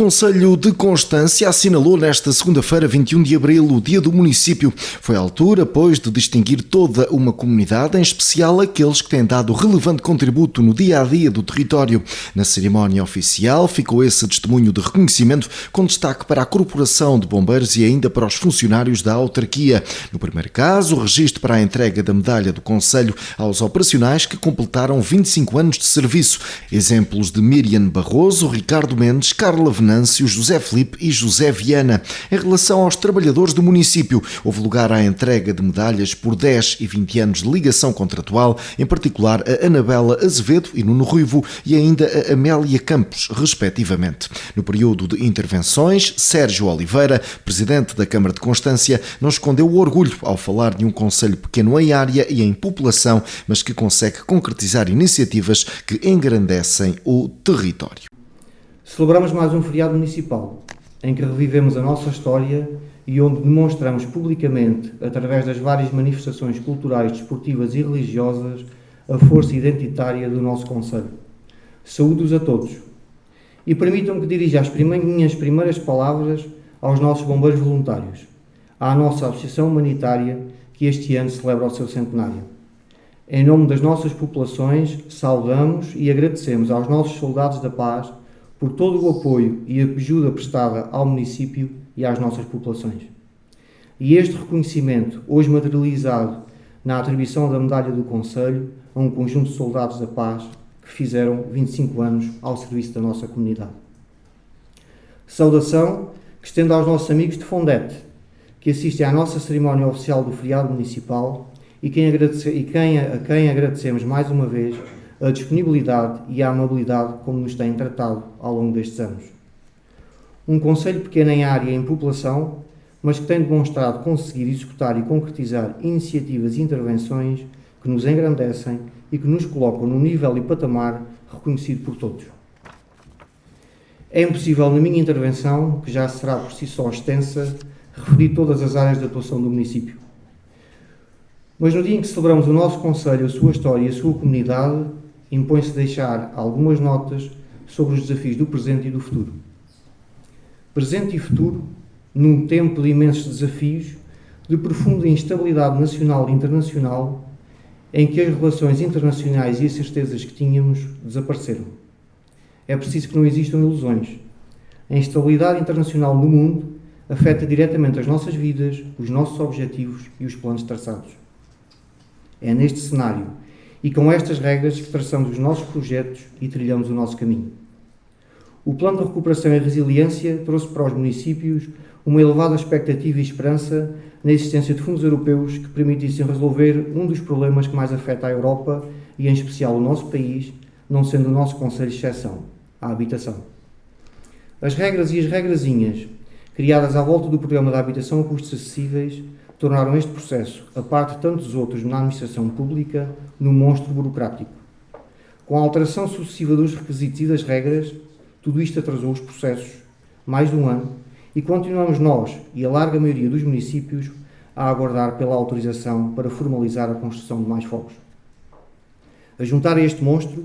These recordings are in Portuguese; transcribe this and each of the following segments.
Conselho de Constância assinalou nesta segunda-feira, 21 de abril, o Dia do Município. Foi a altura, pois, de distinguir toda uma comunidade, em especial aqueles que têm dado relevante contributo no dia-a-dia do território. Na cerimónia oficial ficou esse testemunho de reconhecimento, com destaque para a Corporação de Bombeiros e ainda para os funcionários da autarquia. No primeiro caso, o registro para a entrega da medalha do Conselho aos operacionais que completaram 25 anos de serviço. Exemplos de Miriam Barroso, Ricardo Mendes, Carla Venâncio, José Filipe e José Viana. Em relação aos trabalhadores do município, houve lugar à entrega de medalhas por 10 e 20 anos de ligação contratual, em particular a Anabela Azevedo e Nuno Ruivo e ainda a Amélia Campos, respectivamente. No período de intervenções, Sérgio Oliveira, presidente da Câmara de Constância, não escondeu o orgulho ao falar de um concelho pequeno em área e em população, mas que consegue concretizar iniciativas que engrandecem o território. Celebramos mais um feriado municipal, em que revivemos a nossa história e onde demonstramos publicamente, através das várias manifestações culturais, desportivas e religiosas, a força identitária do nosso concelho. Saúdos a todos. E permitam que dirija as minhas primeiras palavras aos nossos bombeiros voluntários, à nossa Associação Humanitária, que este ano celebra o seu centenário. Em nome das nossas populações, saudamos e agradecemos aos nossos soldados da paz por todo o apoio e a ajuda prestada ao município e às nossas populações. E este reconhecimento, hoje materializado na atribuição da medalha do Conselho a um conjunto de soldados da paz que fizeram 25 anos ao serviço da nossa comunidade. Saudação que estendo aos nossos amigos de Fondete, que assistem à nossa cerimónia oficial do feriado municipal e a quem agradecemos mais uma vez a disponibilidade e a amabilidade como nos têm tratado ao longo destes anos. Um concelho pequeno em área e em população, mas que tem demonstrado conseguir executar e concretizar iniciativas e intervenções que nos engrandecem e que nos colocam num nível e patamar reconhecido por todos. É impossível, na minha intervenção, que já será por si só extensa, referir todas as áreas de atuação do município. Mas no dia em que celebramos o nosso concelho, a sua história e a sua comunidade, impõe-se deixar algumas notas sobre os desafios do presente e do futuro. Presente e futuro, num tempo de imensos desafios, de profunda instabilidade nacional e internacional, em que as relações internacionais e as certezas que tínhamos desapareceram. É preciso que não existam ilusões. A instabilidade internacional no mundo afeta diretamente as nossas vidas, os nossos objetivos e os planos traçados. É neste cenário e com estas regras que traçamos os nossos projetos e trilhamos o nosso caminho. O Plano de Recuperação e Resiliência trouxe para os municípios uma elevada expectativa e esperança na existência de fundos europeus que permitissem resolver um dos problemas que mais afeta a Europa e, em especial, o nosso país, não sendo o nosso concelho exceção, a habitação. As regras e as regrazinhas, criadas à volta do Programa da Habitação a Custos Acessíveis, tornaram este processo, a parte de tantos outros na administração pública, num monstro burocrático. Com a alteração sucessiva dos requisitos e das regras, tudo isto atrasou os processos, mais de um ano, e continuamos nós e a larga maioria dos municípios a aguardar pela autorização para formalizar a construção de mais fogos. A juntar a este monstro,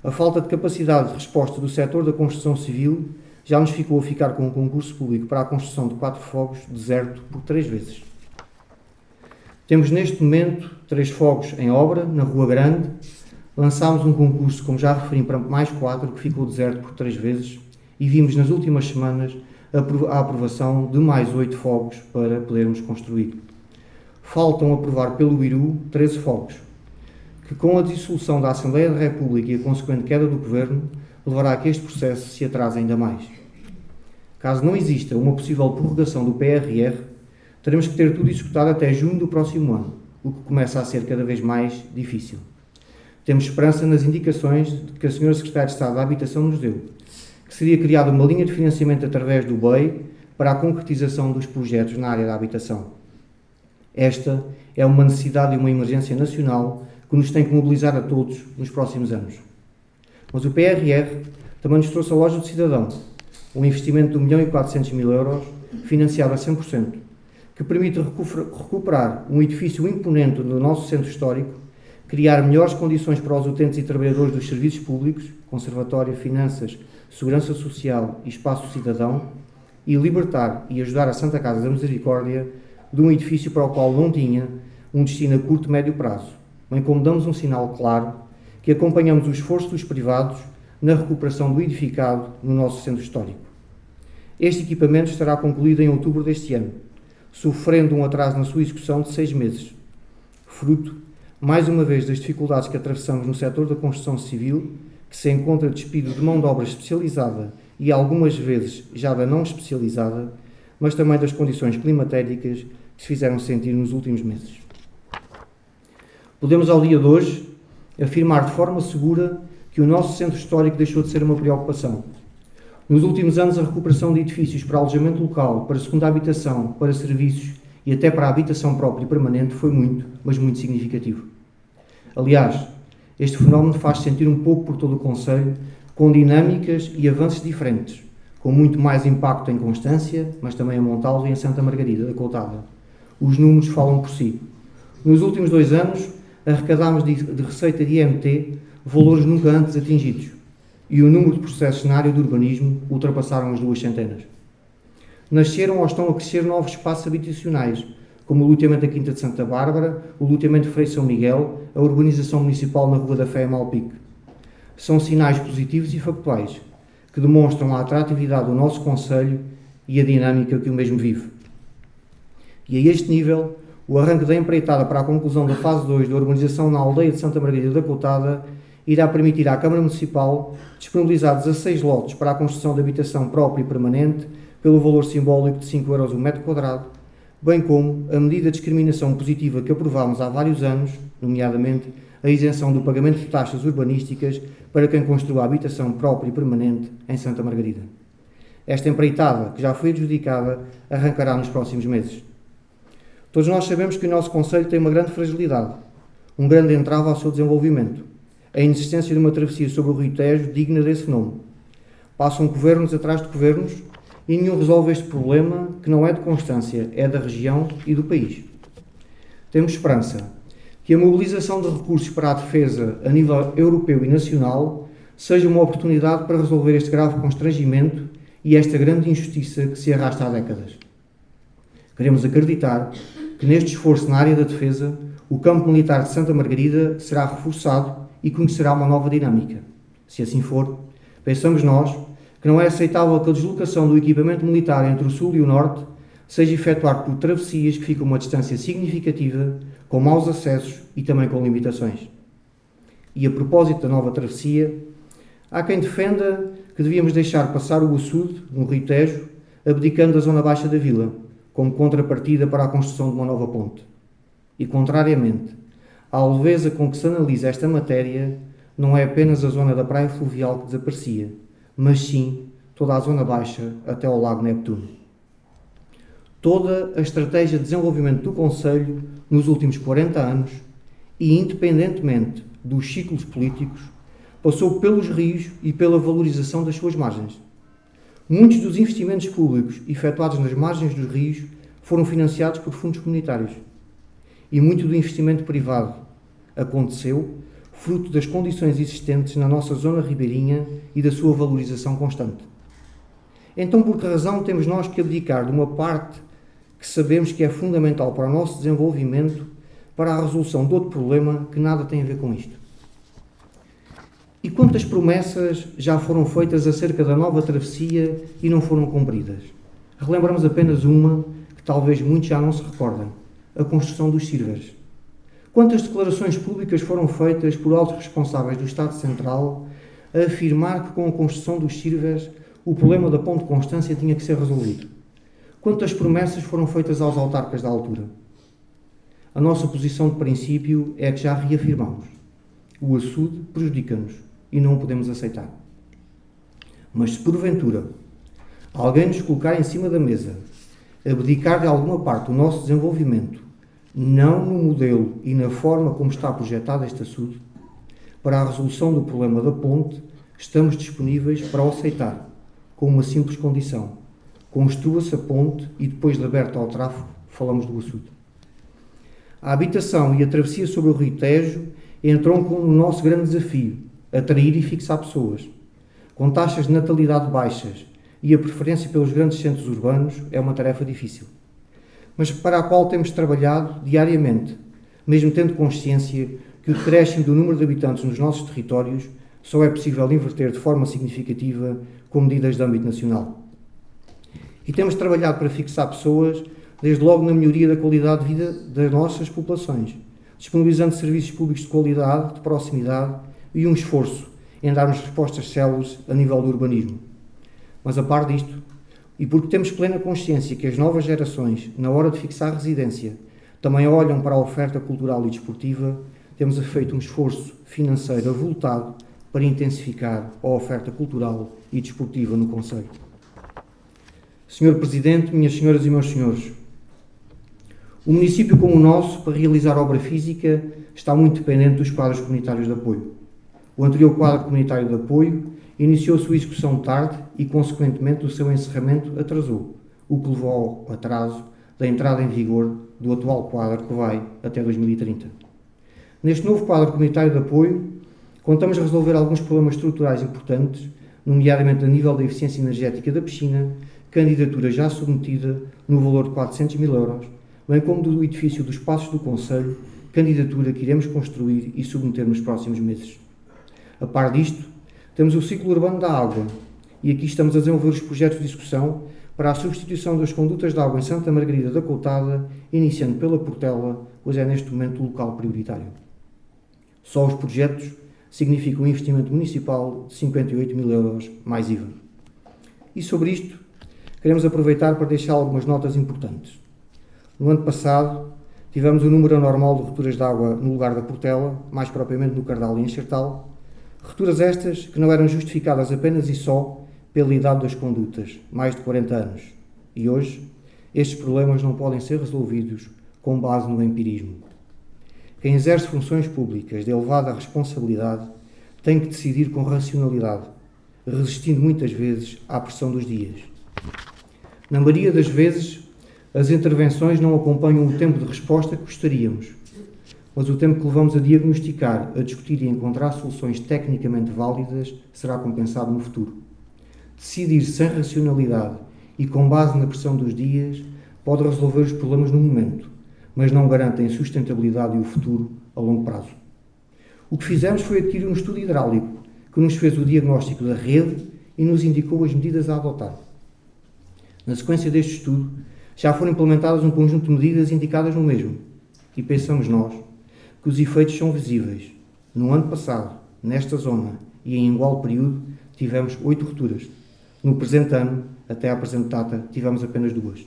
a falta de capacidade de resposta do setor da construção civil já nos ficou a ficar com um concurso público para a construção de 4 fogos deserto por 3 vezes. Temos neste momento 3 fogos em obra, na Rua Grande. Lançámos um concurso, como já referi, para mais 4, que ficou deserto por 3 vezes, e vimos nas últimas semanas a aprovação de mais 8 fogos para podermos construir. Faltam aprovar pelo IRU 13 fogos, que com a dissolução da Assembleia da República e a consequente queda do Governo, levará a que este processo se atrase ainda mais. Caso não exista uma possível prorrogação do PRR, teremos que ter tudo executado até junho do próximo ano, o que começa a ser cada vez mais difícil. Temos esperança nas indicações que a Sra. Secretária de Estado da Habitação nos deu, que seria criada uma linha de financiamento através do BEI para a concretização dos projetos na área da habitação. Esta é uma necessidade e uma emergência nacional que nos tem que mobilizar a todos nos próximos anos. Mas o PRR também nos trouxe a Loja do Cidadão, um investimento de 1.400.000 euros, financiado a 100%, que permite recuperar um edifício imponente do nosso centro histórico, criar melhores condições para os utentes e trabalhadores dos serviços públicos, conservatório, finanças, segurança social e espaço cidadão, e libertar e ajudar a Santa Casa da Misericórdia de um edifício para o qual não tinha um destino a curto e médio prazo, bem como damos um sinal claro que acompanhamos o esforço dos privados na recuperação do edificado no nosso centro histórico. Este equipamento estará concluído em outubro deste ano, sofrendo um atraso na sua execução de 6 meses, fruto, mais uma vez, das dificuldades que atravessamos no setor da construção civil, que se encontra despido de mão de obra especializada e algumas vezes já da não especializada, mas também das condições climatéricas que se fizeram sentir nos últimos meses. Podemos, ao dia de hoje, afirmar de forma segura que o nosso centro histórico deixou de ser uma preocupação. Nos últimos anos, a recuperação de edifícios para alojamento local, para segunda habitação, para serviços e até para a habitação própria e permanente foi muito, mas muito significativo. Aliás, este fenómeno faz sentir um pouco por todo o concelho, com dinâmicas e avanços diferentes, com muito mais impacto em Constância, mas também em Montalvo e em Santa Margarida da Coutada. Os números falam por si. Nos últimos 2 anos, arrecadámos de receita de IMT valores nunca antes atingidos, e o número de processos na área do urbanismo ultrapassaram as 2 centenas. Nasceram ou estão a crescer novos espaços habitacionais, como o loteamento da Quinta de Santa Bárbara, o loteamento de Frei São Miguel, a urbanização municipal na Rua da Fé em Malpique. São sinais positivos e factuais, que demonstram a atratividade do nosso concelho e a dinâmica que o mesmo vive. E a este nível, o arranque da empreitada para a conclusão da fase 2 da urbanização na aldeia de Santa Margarida da Coutada irá permitir à Câmara Municipal disponibilizar 16 lotes para a construção de habitação própria e permanente pelo valor simbólico de 5 € o metro quadrado, bem como a medida de discriminação positiva que aprovámos há vários anos, nomeadamente a isenção do pagamento de taxas urbanísticas para quem construa habitação própria e permanente em Santa Margarida. Esta empreitada, que já foi adjudicada, arrancará nos próximos meses. Todos nós sabemos que o nosso concelho tem uma grande fragilidade, um grande entrave ao seu desenvolvimento, a inexistência de uma travessia sobre o Rio Tejo digna desse nome. Passam governos atrás de governos e nenhum resolve este problema, que não é de Constância, é da região e do país. Temos esperança que a mobilização de recursos para a defesa a nível europeu e nacional seja uma oportunidade para resolver este grave constrangimento e esta grande injustiça que se arrasta há décadas. Queremos acreditar que neste esforço na área da defesa, o campo militar de Santa Margarida será reforçado e conhecerá uma nova dinâmica. Se assim for, pensamos nós que não é aceitável que a deslocação do equipamento militar entre o Sul e o Norte seja efetuado por travessias que ficam a uma distância significativa, com maus acessos e também com limitações. E a propósito da nova travessia, há quem defenda que devíamos deixar passar o açude, no Rio Tejo, abdicando da zona baixa da vila, como contrapartida para a construção de uma nova ponte. E, contrariamente, a leveza com que se analisa esta matéria, não é apenas a zona da praia fluvial que desaparecia, mas sim toda a zona baixa até ao Lago Neptuno. Toda a estratégia de desenvolvimento do concelho nos últimos 40 anos, e independentemente dos ciclos políticos, passou pelos rios e pela valorização das suas margens. Muitos dos investimentos públicos efetuados nas margens dos rios foram financiados por fundos comunitários. E muito do investimento privado aconteceu fruto das condições existentes na nossa zona ribeirinha e da sua valorização constante. Então, por que razão temos nós que abdicar de uma parte que sabemos que é fundamental para o nosso desenvolvimento, para a resolução de outro problema que nada tem a ver com isto? E quantas promessas já foram feitas acerca da nova travessia e não foram cumpridas? Relembramos apenas uma que talvez muitos já não se recordem: a construção dos Sirvers. Quantas declarações públicas foram feitas por altos responsáveis do Estado Central a afirmar que com a construção dos Sirvers o problema da Ponte Constância tinha que ser resolvido? Quantas promessas foram feitas aos autarcas da altura? A nossa posição de princípio é que já reafirmamos: o açude prejudica-nos e não o podemos aceitar. Mas se porventura alguém nos colocar em cima da mesa, abdicar de alguma parte do nosso desenvolvimento, não no modelo e na forma como está projetado este açude, para a resolução do problema da ponte, estamos disponíveis para o aceitar, com uma simples condição: construa-se a ponte e depois de aberta ao tráfego, falamos do açude. A habitação e a travessia sobre o Rio Tejo entram com o nosso grande desafio: atrair e fixar pessoas. com taxas de natalidade baixas e a preferência pelos grandes centros urbanos, é uma tarefa difícil, mas para a qual temos trabalhado diariamente, mesmo tendo consciência que o decréscimo do número de habitantes nos nossos territórios só é possível inverter de forma significativa com medidas de âmbito nacional. E temos trabalhado para fixar pessoas, desde logo na melhoria da qualidade de vida das nossas populações, disponibilizando serviços públicos de qualidade, de proximidade e um esforço em darmos respostas céleres a nível do urbanismo. Mas a par disto, e porque temos plena consciência que as novas gerações, na hora de fixar residência, também olham para a oferta cultural e desportiva, temos feito um esforço financeiro avultado para intensificar a oferta cultural e desportiva no concelho. Senhor Presidente, minhas senhoras e meus senhores, o município como o nosso, para realizar obra física, está muito dependente dos quadros comunitários de apoio. O anterior quadro comunitário de apoio iniciou sua execução tarde e, consequentemente, o seu encerramento atrasou, o que levou ao atraso da entrada em vigor do atual quadro, que vai até 2030. Neste novo quadro comunitário de apoio, contamos resolver alguns problemas estruturais importantes, nomeadamente a nível da eficiência energética da piscina, candidatura já submetida no valor de 400 mil euros, bem como do edifício dos Passos do Concelho, candidatura que iremos construir e submeter nos próximos meses. A par disto, temos o ciclo urbano da água, e aqui estamos a desenvolver os projetos de execução para a substituição das condutas de água em Santa Margarida da Coutada, iniciando pela Portela, pois é neste momento o local prioritário. Só os projetos significam um investimento municipal de 58 mil euros mais IVA. E sobre isto, queremos aproveitar para deixar algumas notas importantes. No ano passado, tivemos um número anormal de rupturas de água no lugar da Portela, mais propriamente no Cardal e em Sertal, rupturas estas que não eram justificadas apenas e só pela idade das condutas, mais de 40 anos. E hoje, estes problemas não podem ser resolvidos com base no empirismo. Quem exerce funções públicas de elevada responsabilidade tem que decidir com racionalidade, resistindo muitas vezes à pressão dos dias. Na maioria das vezes, as intervenções não acompanham o tempo de resposta que gostaríamos, mas o tempo que levamos a diagnosticar, a discutir e a encontrar soluções tecnicamente válidas será compensado no futuro. Decidir sem racionalidade e com base na pressão dos dias pode resolver os problemas no momento, mas não garante a sustentabilidade e o futuro a longo prazo. O que fizemos foi adquirir um estudo hidráulico que nos fez o diagnóstico da rede e nos indicou as medidas a adotar. Na sequência deste estudo, já foram implementadas um conjunto de medidas indicadas no mesmo e pensamos nós que os efeitos são visíveis. No ano passado, nesta zona e em igual período, tivemos 8 rupturas. No presente ano, até à presente data, tivemos apenas 2.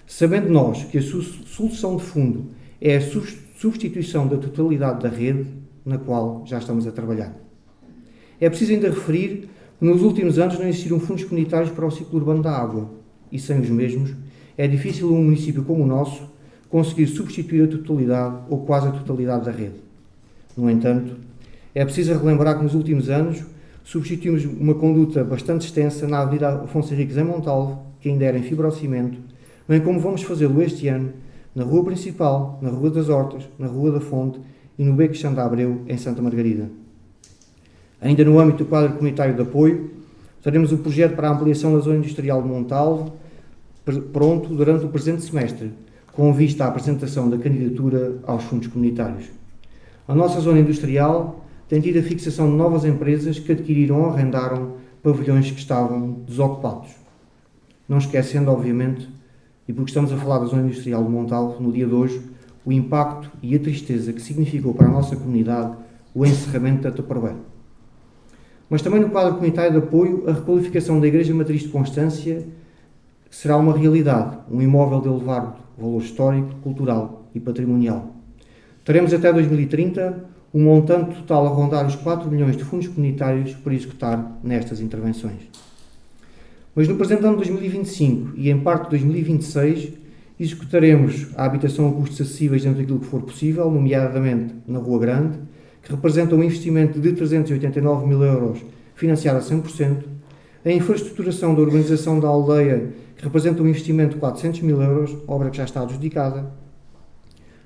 Sabendo nós que a solução de fundo é a substituição da totalidade da rede na qual já estamos a trabalhar. É preciso ainda referir que nos últimos anos não existiram fundos comunitários para o ciclo urbano da água e sem os mesmos é difícil um município como o nosso conseguir substituir a totalidade ou quase a totalidade da rede. No entanto, é preciso relembrar que nos últimos anos substituímos uma conduta bastante extensa na Avenida Afonso Henriques em Montalvo, que ainda era em fibrocimento, bem como vamos fazê-lo este ano na Rua Principal, na Rua das Hortas, na Rua da Fonte e no Beco Xanda Abreu, em Santa Margarida. Ainda no âmbito do quadro comunitário de apoio, teremos o projeto para a ampliação da zona industrial de Montalvo pronto durante o presente semestre, com vista à apresentação da candidatura aos fundos comunitários. A nossa zona industrial tem tido a fixação de novas empresas que adquiriram ou arrendaram pavilhões que estavam desocupados. Não esquecendo, obviamente, e porque estamos a falar da zona industrial de Montalvo, no dia de hoje, o impacto e a tristeza que significou para a nossa comunidade o encerramento da Tupperware. Mas também no quadro comunitário de apoio, a requalificação da Igreja Matriz de Constância será uma realidade, um imóvel de elevado valor histórico, cultural e patrimonial. Teremos até 2030 um montante total a rondar os 4 milhões de fundos comunitários para executar nestas intervenções. Mas no presente ano de 2025 e em parte de 2026, executaremos a habitação a custos acessíveis dentro daquilo que for possível, nomeadamente na Rua Grande, que representa um investimento de 389 mil euros financiado a 100%, a infraestruturação da urbanização da aldeia, que representa um investimento de 400 mil euros, obra que já está adjudicada,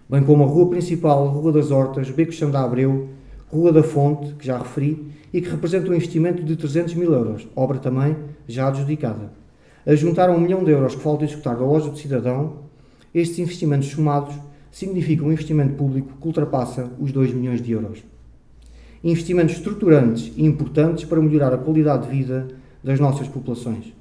bem como a Rua Principal, a Rua das Hortas, Beco Xanda Abreu, Rua da Fonte, que já referi, e que representa um investimento de 300 mil euros, obra também já adjudicada. A juntar a 1 milhão de euros que falta executar da Loja do Cidadão, estes investimentos somados significam um investimento público que ultrapassa os 2 milhões de euros. Investimentos estruturantes e importantes para melhorar a qualidade de vida das nossas populações.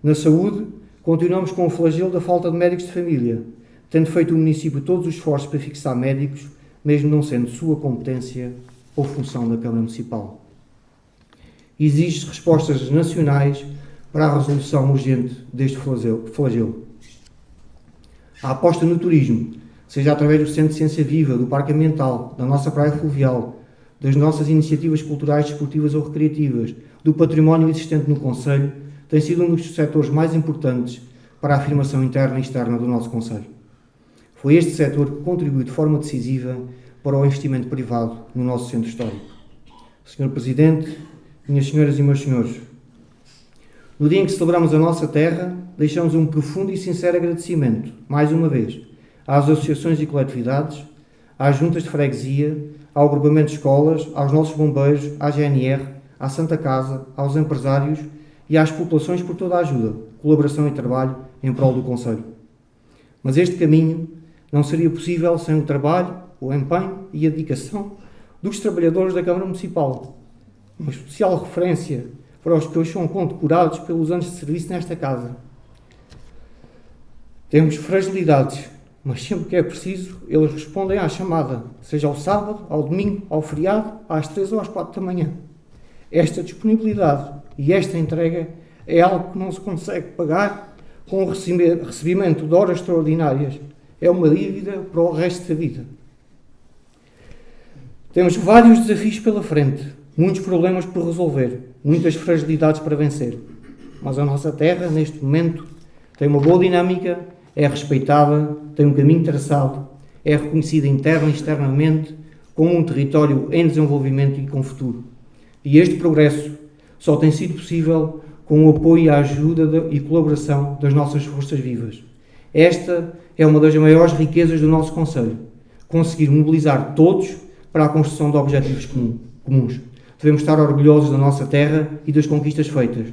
Na saúde, continuamos com o flagelo da falta de médicos de família, tendo feito o município todos os esforços para fixar médicos, mesmo não sendo sua competência ou função da Câmara Municipal. Exige-se respostas nacionais para a resolução urgente deste flagelo. A aposta no turismo, seja através do Centro de Ciência Viva, do Parque Ambiental, da nossa praia fluvial, das nossas iniciativas culturais, desportivas ou recreativas, do património existente no Concelho, tem sido um dos setores mais importantes para a afirmação interna e externa do nosso Concelho. Foi este setor que contribuiu de forma decisiva para o investimento privado no nosso centro histórico. Sr. Presidente, minhas senhoras e meus senhores, no dia em que celebramos a nossa terra, deixamos um profundo e sincero agradecimento, mais uma vez, às associações e coletividades, às juntas de freguesia, ao agrupamento de escolas, aos nossos bombeiros, à GNR, à Santa Casa, aos empresários e às populações por toda a ajuda, colaboração e trabalho em prol do Concelho. Mas este caminho não seria possível sem o trabalho, o empenho e a dedicação dos trabalhadores da Câmara Municipal. Uma especial referência para os que hoje são condecorados pelos anos de serviço nesta casa. Temos fragilidades, mas sempre que é preciso, eles respondem à chamada, seja ao sábado, ao domingo, ao feriado, às 3 ou às 4 da manhã. Esta disponibilidade e esta entrega é algo que não se consegue pagar com o recebimento de horas extraordinárias. É uma dívida para o resto da vida. Temos vários desafios pela frente, muitos problemas por resolver, muitas fragilidades para vencer. Mas a nossa terra, neste momento, tem uma boa dinâmica, é respeitada, tem um caminho traçado, é reconhecida interna e externamente como um território em desenvolvimento e com futuro. E este progresso só tem sido possível com o apoio e a ajuda e colaboração das nossas forças vivas. Esta é uma das maiores riquezas do nosso Concelho, conseguir mobilizar todos para a construção de objetivos comuns. Devemos estar orgulhosos da nossa terra e das conquistas feitas.